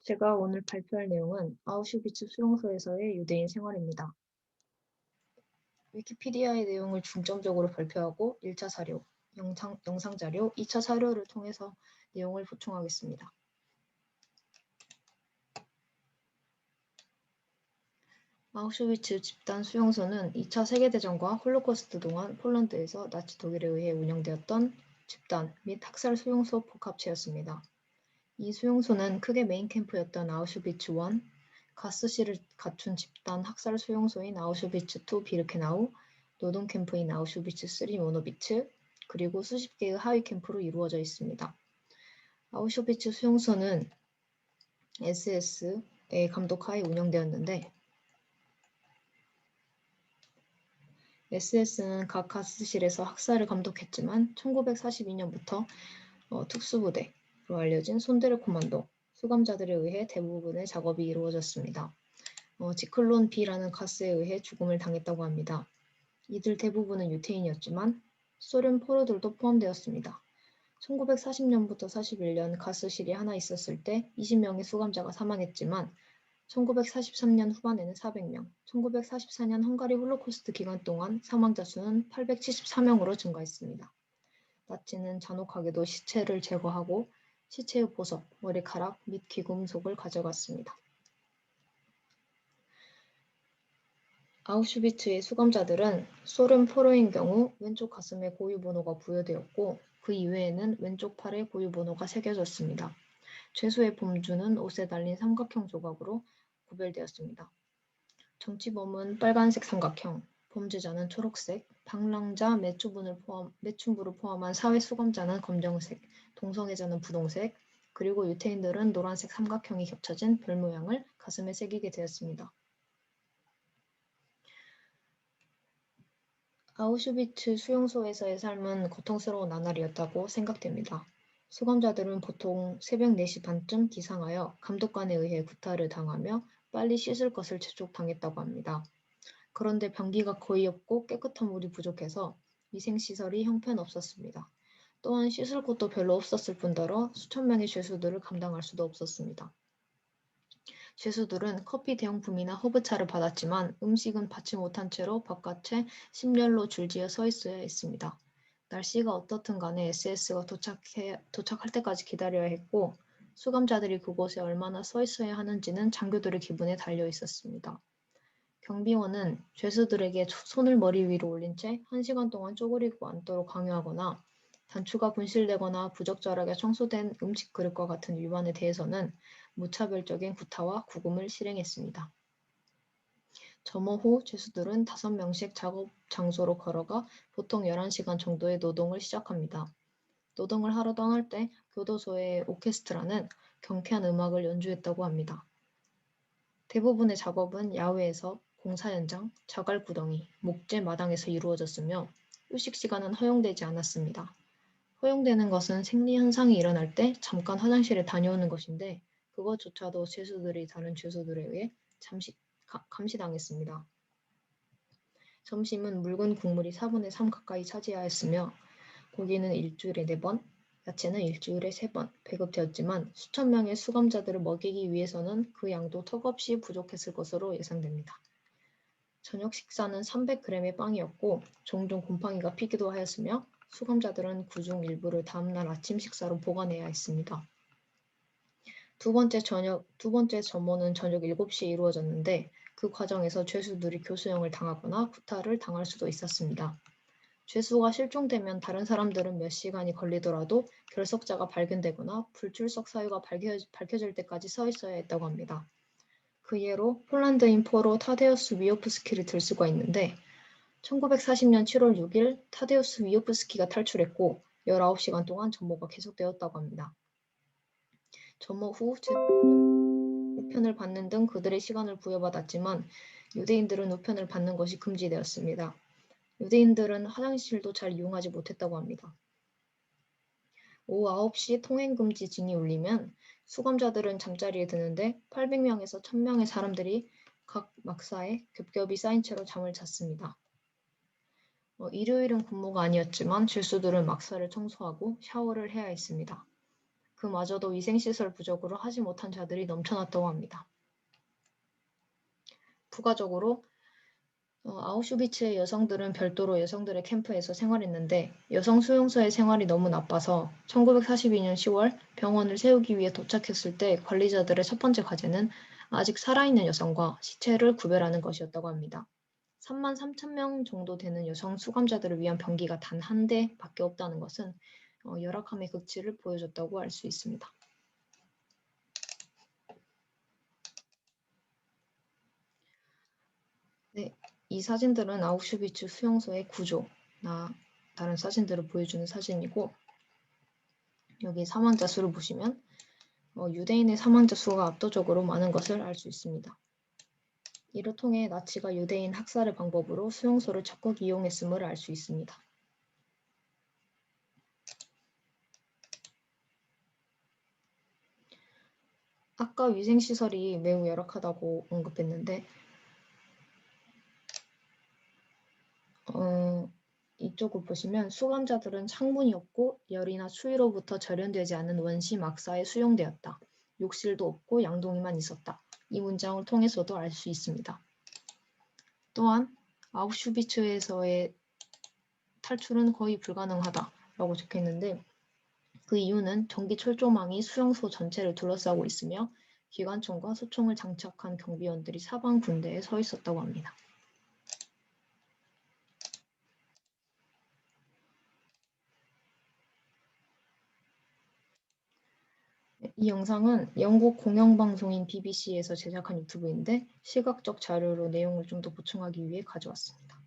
제가 오늘 발표할 내용은 아우슈비츠 수용소에서의 유대인 생활입니다. 위키피디아의 내용을 중점적으로 발표하고 1차 자료, 영상 자료, 2차 자료를 통해서 내용을 보충하겠습니다. 아우슈비츠 집단 수용소는 2차 세계대전과 홀로코스트 동안 폴란드에서 나치 독일에 의해 운영되었던 집단 및 학살 수용소 복합체였습니다. 이 수용소는 크게 메인 캠프였던 아우슈비츠 1, 가스실을 갖춘 집단 학살 수용소인 아우슈비츠 2 비르케나우, 노동 캠프인 아우슈비츠 3 모노비츠, 그리고 수십 개의 하위 캠프로 이루어져 있습니다. 아우슈비츠 수용소는 SS의 감독하에 운영되었는데 SS는 각 가스실에서 학살을 감독했지만 1942년부터 특수부대로 알려진 손데르 코만도, 수감자들에 의해 대부분의 작업이 이루어졌습니다. 지클론 B라는 가스에 의해 죽음을 당했다고 합니다. 이들 대부분은 유태인이었지만 소련 포로들도 포함되었습니다. 1940년부터 41년 가스실이 하나 있었을 때 20명의 수감자가 사망했지만 1943년 후반에는 400명, 1944년 헝가리 홀로코스트 기간 동안 사망자 수는 874명으로 증가했습니다. 나치는 잔혹하게도 시체를 제거하고 시체의 보석, 머리카락 및 귀금속을 가져갔습니다. 아우슈비츠의 수감자들은 소련 포로인 경우 왼쪽 가슴에 고유번호가 부여되었고 그 이외에는 왼쪽 팔에 고유번호가 새겨졌습니다. 죄수의 범주는 옷에 달린 삼각형 조각으로 구별되었습니다. 정치범은 빨간색 삼각형, 범죄자는 초록색, 방랑자 매춘부를 포함한 사회 수감자는 검정색, 동성애자는 분홍색, 그리고 유태인들은 노란색 삼각형이 겹쳐진 별 모양을 가슴에 새기게 되었습니다. 아우슈비츠 수용소에서의 삶은 고통스러운 나날이었다고 생각됩니다. 수감자들은 보통 새벽 4시 반쯤 기상하여 감독관에 의해 구타를 당하며 빨리 씻을 것을 재촉당했다고 합니다. 그런데 변기가 거의 없고 깨끗한 물이 부족해서 위생시설이 형편없었습니다. 또한 씻을 곳도 별로 없었을 뿐더러 수천 명의 죄수들을 감당할 수도 없었습니다. 죄수들은 커피 대용품이나 허브차를 받았지만 음식은 받지 못한 채로 바깥에 심열로 줄지어 서 있어야 했습니다. 날씨가 어떻든 간에 SS가 도착할 때까지 기다려야 했고 수감자들이 그곳에 얼마나 서 있어야 하는지는 장교들의 기분에 달려 있었습니다. 경비원은 죄수들에게 손을 머리 위로 올린 채 1시간 동안 쪼그리고 앉도록 강요하거나 단추가 분실되거나 부적절하게 청소된 음식 그릇과 같은 위반에 대해서는 무차별적인 구타와 구금을 실행했습니다. 점호 후 죄수들은 5명씩 작업 장소로 걸어가 보통 11시간 정도의 노동을 시작합니다. 노동을 하러 떠날 때 교도소의 오케스트라는 경쾌한 음악을 연주했다고 합니다. 대부분의 작업은 야외에서 공사 현장, 자갈 구덩이, 목재 마당에서 이루어졌으며 휴식 시간은 허용되지 않았습니다. 허용되는 것은 생리 현상이 일어날 때 잠깐 화장실에 다녀오는 것인데 그것조차도 죄수들이 다른 죄수들에 의해 감시당했습니다. 점심은 묽은 국물이 4분의 3 가까이 차지하였으며 고기는 일주일에 4번, 야채는 일주일에 3번 배급되었지만 수천 명의 수감자들을 먹이기 위해서는 그 양도 턱없이 부족했을 것으로 예상됩니다. 저녁 식사는 300g의 빵이었고 종종 곰팡이가 피기도 하였으며 수감자들은 그중 일부를 다음날 아침 식사로 보관해야 했습니다. 두 번째 점호는 저녁 7시에 이루어졌는데 그 과정에서 죄수들이 교수형을 당하거나 구타를 당할 수도 있었습니다. 죄수가 실종되면 다른 사람들은 몇 시간이 걸리더라도 결석자가 발견되거나 불출석 사유가 밝혀질 때까지 서 있어야 했다고 합니다. 그 예로 폴란드인 포로 타데우스 위오프스키를 들 수가 있는데 1940년 7월 6일 타데우스 위오프스키가 탈출했고 19시간 동안 점호가 계속되었다고 합니다. 점호 후 우편을 받는 등 그들의 시간을 부여받았지만 유대인들은 우편을 받는 것이 금지되었습니다. 유대인들은 화장실도 잘 이용하지 못했다고 합니다. 오후 9시 통행금지 징이 울리면 수감자들은 잠자리에 드는데 800명에서 1000명의 사람들이 각 막사에 겹겹이 쌓인 채로 잠을 잤습니다. 일요일은 근무가 아니었지만 죄수들은 막사를 청소하고 샤워를 해야 했습니다. 그마저도 위생시설 부족으로 하지 못한 자들이 넘쳐났다고 합니다. 부가적으로 아우슈비츠의 여성들은 별도로 여성들의 캠프에서 생활했는데 여성 수용소의 생활이 너무 나빠서 1942년 10월 병원을 세우기 위해 도착했을 때 관리자들의 첫 번째 과제는 아직 살아있는 여성과 시체를 구별하는 것이었다고 합니다. 3만 3천 명 정도 되는 여성 수감자들을 위한 병기가 단 한 대밖에 없다는 것은 열악함의 극치를 보여줬다고 알 수 있습니다. 네, 이 사진들은 아우슈비츠 수용소의 구조나 다른 사진들을 보여주는 사진이고 여기 사망자 수를 보시면 유대인의 사망자 수가 압도적으로 많은 것을 알 수 있습니다. 이를 통해 나치가 유대인 학살의 방법으로 수용소를 적극 이용했음을 알 수 있습니다. 아까 위생시설이 매우 열악하다고 언급했는데 이쪽을 보시면 수감자들은 창문이 없고 열이나 추위로부터 절연되지 않은 원시 막사에 수용되었다. 욕실도 없고 양동이만 있었다. 이 문장을 통해서도 알 수 있습니다. 또한 아우슈비츠에서의 탈출은 거의 불가능하다라고 적혀있는데 그 이유는 전기 철조망이 수용소 전체를 둘러싸고 있으며 기관총과 소총을 장착한 경비원들이 사방 군데에 서 있었다고 합니다. 이 영상은 영국 공영방송인 BBC에서 제작한 유튜브인데 시각적 자료로 내용을 좀 더 보충하기 위해 가져왔습니다.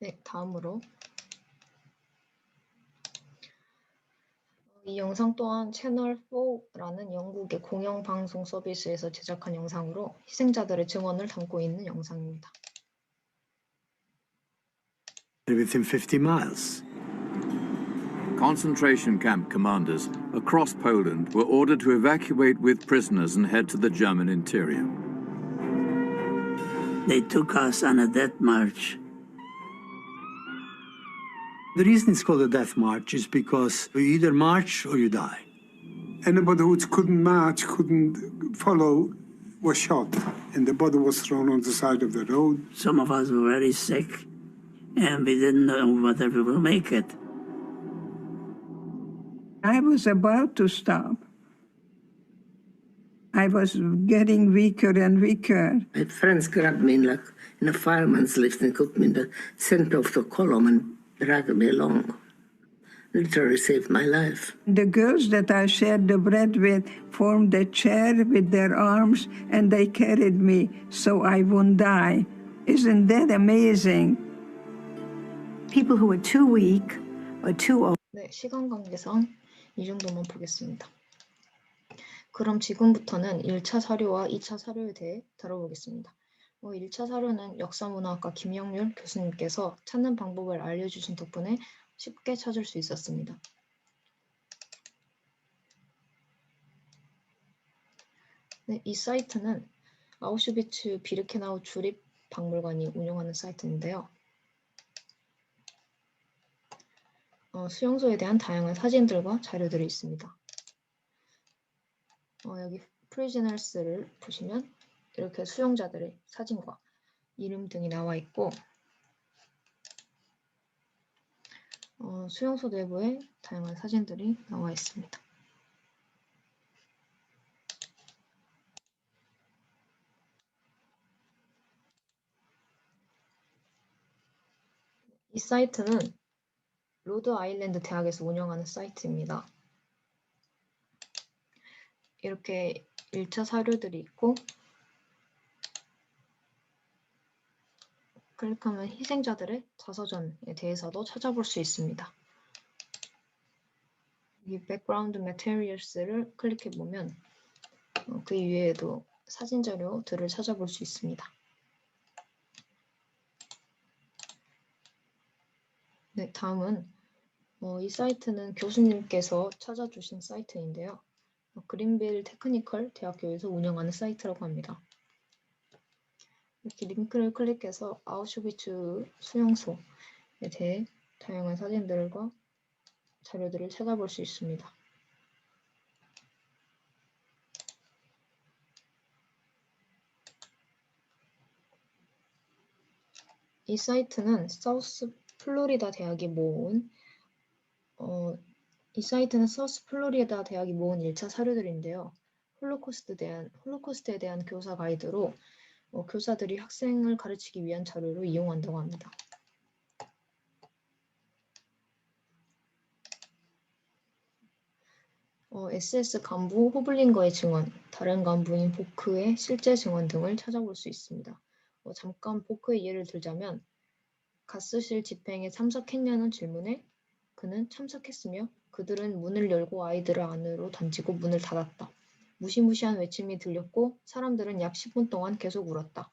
네, 다음으로 이 영상 또한 채널 4라는 영국의 공영방송 서비스에서 제작한 영상으로 희생자들의 증언을 담고 있는 영상입니다. Within 50 miles. Concentration camp commanders across Poland were ordered to evacuate with prisoners and head to the German interior. They took us on a death march. The reason it's called a death march is because you either march or you die. Anybody who couldn't march, couldn't follow, was shot, and the body was thrown on the side of the road. Some of us were very sick, and we didn't know whether we will make it. I was about to stop. I was getting weaker and weaker. My friends grabbed me in a fireman's lift and put me in the center of the column and dragged me along. Literally saved my life. The girls that I shared the bread with formed a chair with their arms, and they carried me so I wouldn't die. Isn't that amazing? People who were too weak or too old. 네, 시간 관계상 이 정도만 보겠습니다. 그럼 지금부터는 1차 사료와 2차 사료에 대해 다뤄보겠습니다. 1차 사료는 역사문화학과 김영률 교수님께서 찾는 방법을 알려주신 덕분에 쉽게 찾을 수 있었습니다. 네, 이 사이트는 아우슈비츠 비르케나우 주립 박물관이 운영하는 사이트인데요. 수용소에 대한 다양한 사진들과 자료들이 있습니다. 여기 프리즈너스를 보시면 이렇게 수용자들의 사진과 이름 등이 나와 있고 수용소 내부에 다양한 사진들이 나와 있습니다. 이 사이트는 로드 아일랜드 대학에서 운영하는 사이트입니다. 이렇게 1차 사료들이 있고 클릭하면 희생자들의 자서전에 대해서도 찾아볼 수 있습니다. 이 백그라운드 매테리얼스를 클릭해보면 그 이외에도 사진 자료들을 찾아볼 수 있습니다. 네, 다음은 이 사이트는 교수님께서 찾아주신 사이트인데요. 그린빌 테크니컬 대학교에서 운영하는 사이트라고 합니다. 이렇게 링크를 클릭해서 아우슈비츠 수용소에 대해 다양한 사진들과 자료들을 찾아볼 수 있습니다. 이 사이트는 사우스 플로리다 대학이 모은 1차 사료들인데요. 홀로코스트에 대한 교사 가이드로 교사들이 학생을 가르치기 위한 자료로 이용한다고 합니다. SS 간부 호블링거의 증언, 다른 간부인 보크의 실제 증언 등을 찾아볼 수 있습니다. 잠깐 보크의 예를 들자면 가스실 집행에 참석했냐는 질문에 그는 참석했으며 그들은 문을 열고 아이들을 안으로 던지고 문을 닫았다. 무시무시한 외침이 들렸고 사람들은 약 10분 동안 계속 울었다.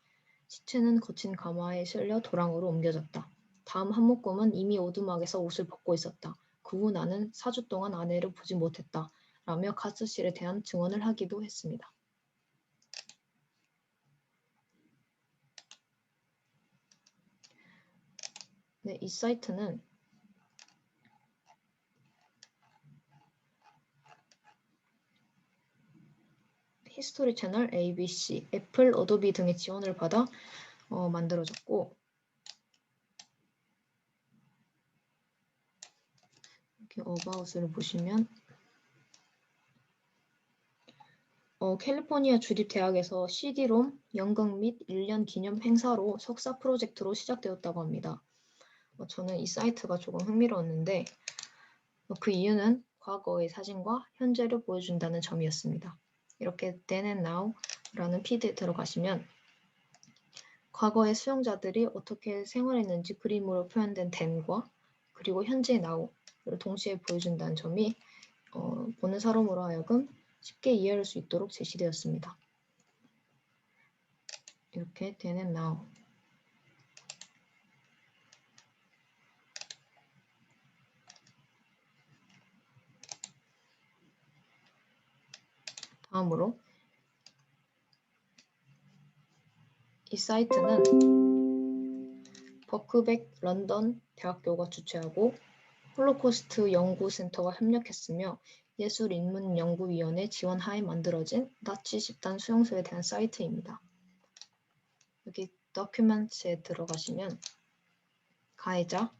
시체는 거친 가마에 실려 도랑으로 옮겨졌다. 다음 한 묶음은 이미 오두막에서 옷을 벗고 있었다. 그 후 나는 4주 동안 아내를 보지 못했다. 라며 가스실에 대한 증언을 하기도 했습니다. 네, 이 사이트는 히스토리 채널, ABC, 애플, 어도비 등의 지원을 받아 만들어졌고 이렇게 어바웃을 보시면 캘리포니아 주립대학에서 CD-ROM 연극 및 1년 기념 행사로 석사 프로젝트로 시작되었다고 합니다. 저는 이 사이트가 조금 흥미로웠는데 그 이유는 과거의 사진과 현재를 보여준다는 점이었습니다. 이렇게 Then and Now라는 피드에 들어가시면 과거의 수용자들이 어떻게 생활했는지 그림으로 표현된 then과 그리고 현재의 now를 동시에 보여준다는 점이 보는 사람으로 하여금 쉽게 이해할 수 있도록 제시되었습니다. 이렇게 then and now. 다음으로 이 사이트는 버크백 런던 대학교가 주최하고 홀로코스트 연구센터가 협력했으며 예술인문연구위원회 지원하에 만들어진 나치 집단 수용소에 대한 사이트입니다. 여기 Documents에 들어가시면 가해자,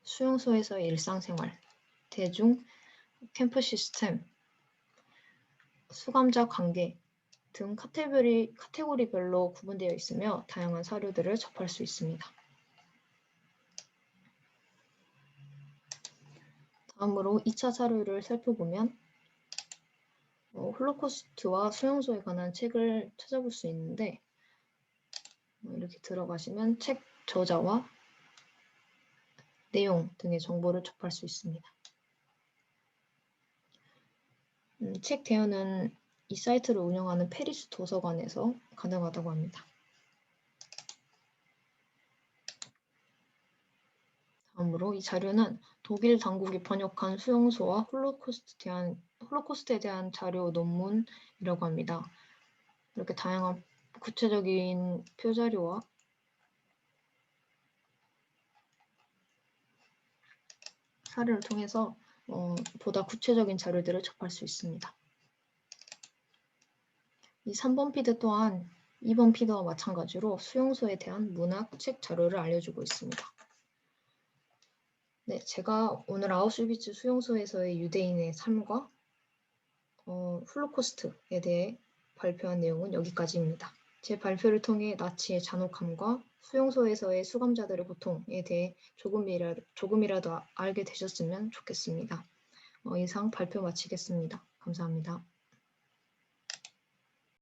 수용소에서의 일상생활, 대중, 캠프 시스템, 수감자 관계 등 카테고리별로 구분되어 있으며 다양한 사료들을 접할 수 있습니다. 다음으로 2차 사료를 살펴보면 홀로코스트와 수용소에 관한 책을 찾아볼 수 있는데 이렇게 들어가시면 책 저자와 내용 등의 정보를 접할 수 있습니다. 책 대여는 이 사이트를 운영하는 페리스 도서관에서 가능하다고 합니다. 다음으로 이 자료는 독일 당국이 번역한 수용소와 홀로코스트에 대한 자료 논문이라고 합니다. 이렇게 다양한 구체적인 표자료와 사례를 통해서 보다 구체적인 자료들을 접할 수 있습니다. 이 3번 피드 또한 2번 피드와 마찬가지로 수용소에 대한 문학 책 자료를 알려주고 있습니다. 네, 제가 오늘 아우슈비츠 수용소에서의 유대인의 삶과 홀로코스트에 대해 발표한 내용은 여기까지입니다. 제 발표를 통해 나치의 잔혹함과 수용소에서의 수감자들의 고통에 대해 조금이라도 알게 되셨으면 좋겠습니다. 이상 발표 마치겠습니다. 감사합니다.